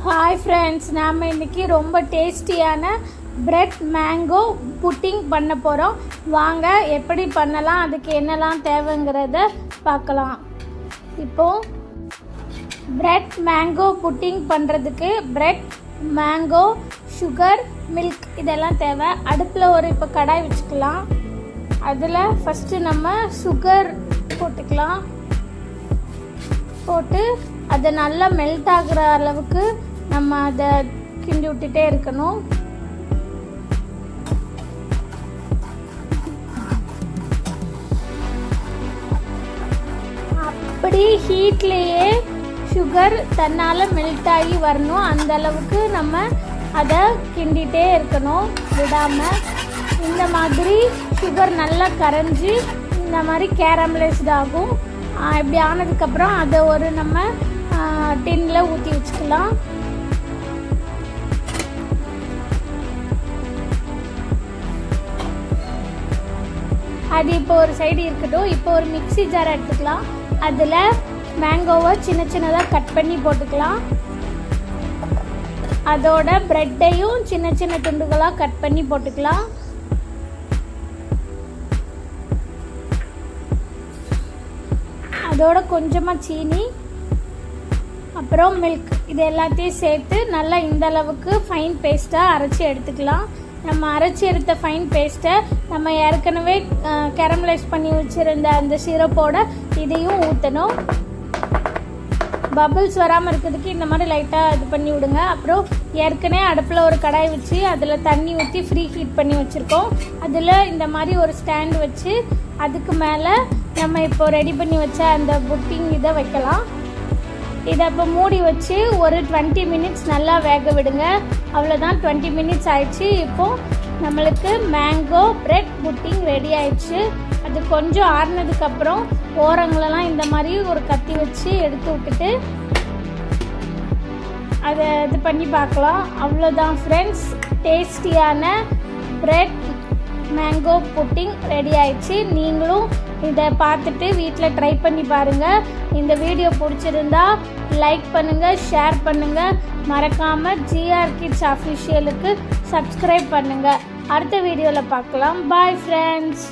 Hi friends, நாம் இன்றைக்கி ரொம்ப டேஸ்டியான பிரெட் மேங்கோ புட்டிங் பண்ண போகிறோம். வாங்க எப்படி பண்ணலாம், அதுக்கு என்னெல்லாம் தேவைங்கிறத பார்க்கலாம். இப்போது பிரெட் மேங்கோ புட்டிங் பண்ணுறதுக்கு பிரெட், மேங்கோ, சுகர், மில்க் இதெல்லாம் தேவை. அடுப்பில் இப்போ கடாய் வச்சுக்கலாம். அதில் ஃபஸ்ட்டு நம்ம சுகர் போட்டுக்கலாம். போட்டு அதை நல்லா மெல்ட் ஆகிற அளவுக்கு நம்ம அதை கிண்டி விட்டுட்டே இருக்கணும். அப்படி ஹீட்லேயே சுகர் தன்னால் மெல்ட் ஆகி வரணும். அந்த அளவுக்கு நம்ம அதை கிண்டிகிட்டே இருக்கணும் விடாமல். இந்த மாதிரி சுகர் நல்லா கரைஞ்சி இந்த மாதிரி கேரமலைஸ்ட் ஆகும். இப்படி ஆனதுக்கப்புறம் அதை ஒரு நம்ம டின்னில் ஊற்றி வச்சுக்கலாம். அது இப்போ ஒரு சைடு இருக்கட்டும். இப்போ ஒரு மிக்ஸி ஜார் எடுத்துக்கலாம். அதில் மேங்கோவை சின்ன சின்னதாக கட் பண்ணி போட்டுக்கலாம். அதோட பிரெட்டையும் சின்ன சின்ன துண்டுகளாக கட் பண்ணி போட்டுக்கலாம். அதோட கொஞ்சமாக சீனி, அப்புறம் மில்க், இது எல்லாத்தையும் சேர்த்து நல்லா இந்த அளவுக்கு ஃபைன் பேஸ்ட்டாக அரைச்சி எடுத்துக்கலாம். நம்ம அரைச்சி எடுத்த ஃபைன் பேஸ்ட்டை நம்ம ஏற்கனவே கேரமலைஸ் பண்ணி வச்சுருந்த அந்த சிரப்போட இதையும் ஊற்றணும். பபிள்ஸ் வராமல் இருக்கிறதுக்கு இந்த மாதிரி லைட்டாக இது பண்ணி விடுங்க. அப்புறம் ஏற்கனவே அடுப்பில் ஒரு கடாய் வச்சு அதில் தண்ணி ஊற்றி ஃப்ரீ ஹீட் பண்ணி வச்சுருக்கோம். அதில் இந்த மாதிரி ஒரு ஸ்டாண்ட் வச்சு அதுக்கு மேலே நம்ம இப்போ ரெடி பண்ணி வச்ச அந்த புட்டிங் இதை வைக்கலாம். இதை இப்போ மூடி வச்சு ஒரு 20 மினிட்ஸ் நல்லா வேக விடுங்க. அவ்வளோதான், 20 மினிட்ஸ் ஆயிடுச்சு. இப்போது நம்மளுக்கு மேங்கோ பிரெட் புட்டிங் ரெடி ஆயிடுச்சு. அது கொஞ்சம் ஆறுனதுக்கப்புறம் ஓரங்களெல்லாம் இந்த மாதிரி ஒரு கத்தி வச்சு எடுத்து விட்டுட்டு அதை இது பண்ணி பார்க்கலாம். அவ்வளோதான் ஃப்ரெண்ட்ஸ், டேஸ்டியான பிரெட் மேங்கோ புட்டிங் ரெடி ஆயிடுச்சு. நீங்களும் இதை பார்த்துட்டு வீட்டில் ட்ரை பண்ணி பாருங்கள். இந்த வீடியோ பிடிச்சிருந்தா லைக் பண்ணுங்கள், ஷேர் பண்ணுங்கள். மறக்காமல் GR Kids Officialக்கு சப்ஸ்கிரைப் பண்ணுங்கள். அடுத்த வீடியோவில் பார்க்கலாம். Bye friends.